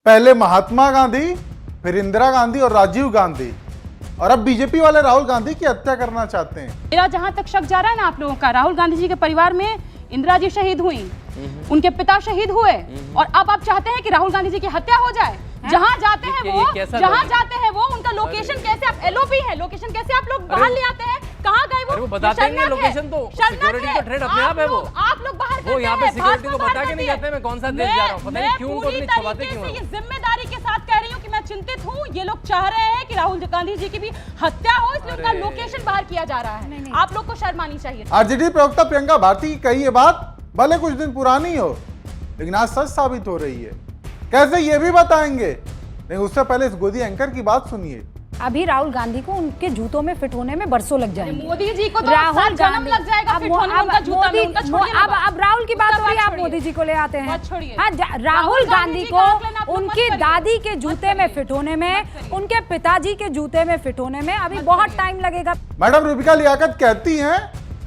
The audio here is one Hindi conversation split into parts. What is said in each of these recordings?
पहले महात्मा गांधी, फिर इंदिरा गांधी और राजीव गांधी, और अब बीजेपी वाले राहुल गांधी की हत्या करना चाहते हैं। मेरा जहां तक शक जा रहा है ना आप लोगों का, राहुल गांधी जी के परिवार में इंदिरा जी शहीद हुई, उनके पिता शहीद हुए, और अब आप चाहते हैं कि राहुल गांधी जी की हत्या हो जाए। जहां जाते हैं वो उनका लोकेशन कैसे, आप एलओपी है, लोकेशन कैसे आप लोग बाहर ले आते हैं? कहां गए वो? बता देंगे लोकेशन, तो सिक्योरिटी तो थ्रेट अपने आप है। वो आप लोग बाहर वो यहाँ पे सिक्योरिटी को बता के नहीं जाते मैं कौन सा देश जा रहा हूँ, पता नहीं क्यों उनको इतनी छुपाते क्यों हैं। ये जिम्मेदारी के साथ कह रही हूँ कि मैं चिंतित हूँ। ये लोग चाह रहे हैं कि राहुल गांधी जी की भी हत्या हो, इसलिए उनका लोकेशन बाहर किया जा रहा है। आप लोग को शर्म आनी चाहिए। आरजेडी प्रवक्ता प्रियंका भारती की कही ये बात भले कुछ दिन पुरानी हो, लेकिन आज सच साबित हो रही है। कैसे ये भी बताएंगे, लेकिन उससे पहले इस गोदी एंकर की बात सुनिए। अभी राहुल गांधी को उनके जूतों में फिट होने में बरसों लग जाएंगे। मोदी जी को तो राहुल जन्म लग जाएगा फिट होने में उनका जूता में। उनका छोड़िए ना, अब राहुल की बात हो रही है, आप मोदी जी को ले आते हैं। हाँ, राहुल गांधी को उनकी दादी के जूते में फिट होने में, उनके पिताजी के जूते में फिट होने में अभी बहुत टाइम लगेगा। मैडम रूबिका लियाकत कहती हैं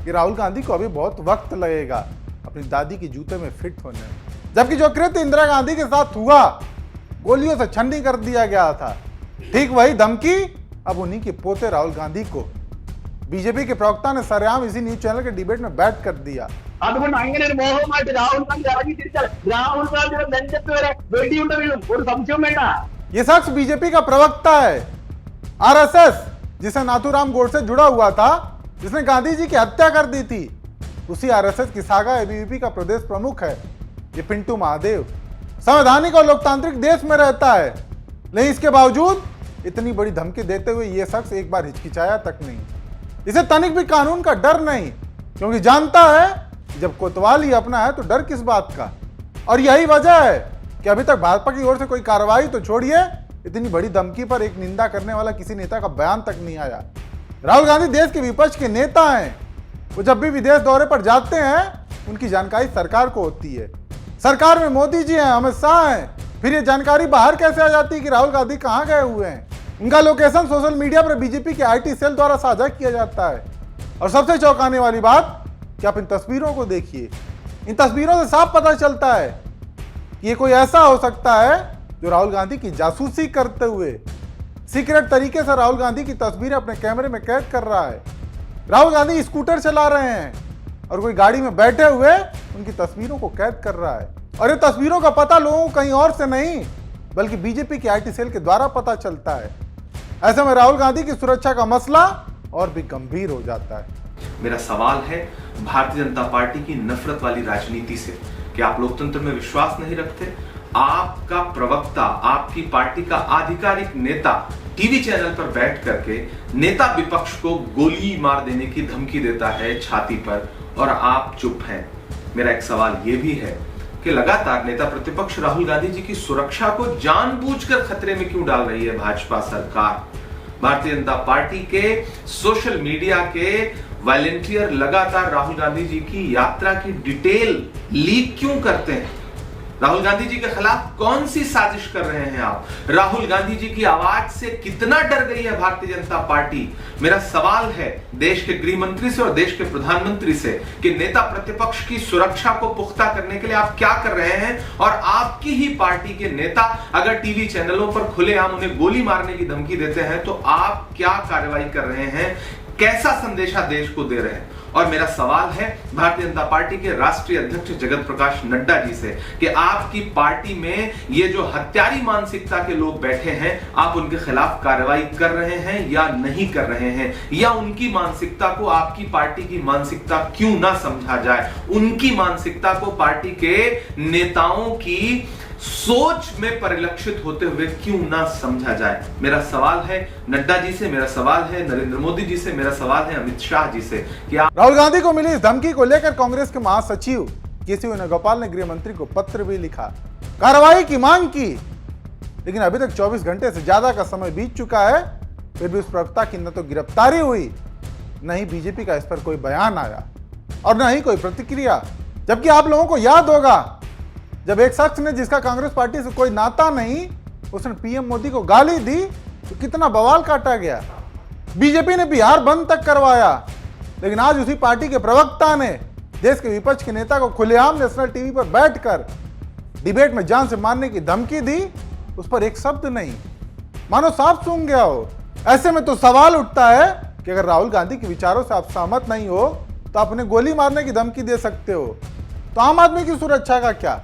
कि राहुल गांधी को अभी बहुत वक्त लगेगा अपनी दादी के जूते में फिट होने में, जबकि जो कृत्य इंदिरा गांधी के साथ हुआ, गोलियों से छन्नी कर दिया गया था, ठीक वही धमकी अब उन्हीं के पोते राहुल गांधी को बीजेपी के प्रवक्ता ने सरेआम इसी न्यूज चैनल के डिबेट में बैठ कर दिया। ये शख्स बीजेपी का प्रवक्ता है, आरएसएस जिसे नाथूराम गोडसे जुड़ा हुआ था, जिसने गांधी जी की हत्या कर दी थी, उसी आरएसएस की सागा एबीवीपी का प्रदेश प्रमुख है ये पिंटू महादेव। संवैधानिक और लोकतांत्रिक देश में रहता है, लेकिन इसके बावजूद इतनी बड़ी धमकी देते हुए यह शख्स एक बार हिचकिचाया तक नहीं। इसे तनिक भी कानून का डर नहीं, क्योंकि जानता है जब कोतवाल ही अपना है तो डर किस बात का। और यही वजह है कि अभी तक भाजपा की ओर से कोई कार्रवाई तो छोड़िए, इतनी बड़ी धमकी पर एक निंदा करने वाला किसी नेता का बयान तक नहीं आया। राहुल गांधी देश के विपक्ष के नेता हैं, वो जब भी विदेश दौरे पर जाते हैं उनकी जानकारी सरकार को होती है। सरकार में मोदी जी हैं, अमित शाह हैं, फिर ये जानकारी बाहर कैसे आ जाती है कि राहुल गांधी कहां गए हुए हैं? उनका लोकेशन सोशल मीडिया पर बीजेपी के आईटी सेल द्वारा साझा किया जाता है। और सबसे चौंकाने वाली बात कि आप इन तस्वीरों को देखिए, इन तस्वीरों से साफ पता चलता है कि ये कोई ऐसा हो सकता है जो राहुल गांधी की जासूसी करते हुए सीक्रेट तरीके से राहुल गांधी की तस्वीरें अपने कैमरे में कैद कर रहा है। राहुल गांधी स्कूटर चला रहे हैं और कोई गाड़ी में बैठे हुए उनकी तस्वीरों को कैद कर रहा है, और ये तस्वीरों का पता लोगों को कहीं और से नहीं बल्कि बीजेपी के आईटी सेल के द्वारा पता चलता है। ऐसे में राहुल गांधी की सुरक्षा का मसला और भी गंभीर हो जाता है। मेरा सवाल है भारतीय जनता पार्टी की नफरत वाली राजनीति से कि आप लोकतंत्र में विश्वास नहीं रखते। आपका प्रवक्ता, आपकी पार्टी का आधिकारिक नेता टीवी चैनल पर बैठ करके नेता विपक्ष को गोली मार देने की धमकी देता है छाती पर, और आप चुप हैं। मेरा एक सवाल यह भी है कि लगातार नेता प्रतिपक्ष राहुल गांधी जी की सुरक्षा को जानबूझकर खतरे में क्यों डाल रही है भाजपा सरकार? भारतीय जनता पार्टी के सोशल मीडिया के वॉलंटियर लगातार राहुल गांधी जी की यात्रा की डिटेल लीक क्यों करते हैं? राहुल गांधी जी के खिलाफ कौन सी साजिश कर रहे हैं आप? राहुल गांधी जी की आवाज से कितना डर गई है भारतीय जनता पार्टी? मेरा सवाल है देश के गृह मंत्री से और देश के प्रधानमंत्री से कि नेता प्रतिपक्ष की सुरक्षा को पुख्ता करने के लिए आप क्या कर रहे हैं? और आपकी ही पार्टी के नेता अगर टीवी चैनलों पर खुलेआम उन्हें गोली मारने की धमकी देते हैं तो आप क्या कार्रवाई कर रहे हैं? कैसा संदेशा देश को दे रहे हैं? और मेरा सवाल है भारतीय जनता पार्टी के राष्ट्रीय अध्यक्ष जगत प्रकाश नड्डा जी से कि आपकी पार्टी में ये जो हत्यारी मानसिकता के लोग बैठे हैं, आप उनके खिलाफ कार्रवाई कर रहे हैं या नहीं कर रहे हैं? या उनकी मानसिकता को आपकी पार्टी की मानसिकता क्यों ना समझा जाए? उनकी मानसिकता को पार्टी के नेताओं की सोच में परिलक्षित होते हुए क्यों ना समझा जाए? मेरा सवाल है नड्डा जी से, मेरा सवाल है नरेंद्र मोदी जी से, मेरा सवाल है अमित शाह जी से कि राहुल गांधी को मिली इस धमकी को लेकर कांग्रेस के महासचिव केसी वेणुगोपाल ने गृह मंत्री को पत्र भी लिखा, कार्रवाई की मांग की, लेकिन अभी तक 24 घंटे से ज्यादा का समय बीत चुका है, फिर भी उस प्रवक्ता की न तो गिरफ्तारी हुई, न ही बीजेपी का इस पर कोई बयान आया और न ही कोई प्रतिक्रिया। जबकि आप लोगों को याद होगा जब एक शख्स ने, जिसका कांग्रेस पार्टी से कोई नाता नहीं, उसने पीएम मोदी को गाली दी तो कितना बवाल काटा गया। बीजेपी ने बिहार बंद तक करवाया, लेकिन आज उसी पार्टी के प्रवक्ता ने देश के विपक्ष के नेता को खुलेआम नेशनल टीवी पर बैठकर डिबेट में जान से मारने की धमकी दी उस पर एक शब्द नहीं, मानो साफ सूंघ गया हो। ऐसे में तो सवाल उठता है कि अगर राहुल गांधी के विचारों से आप सहमत नहीं हो तो आप उन्हें गोली मारने की धमकी दे सकते हो, तो आम आदमी की सुरक्षा का क्या?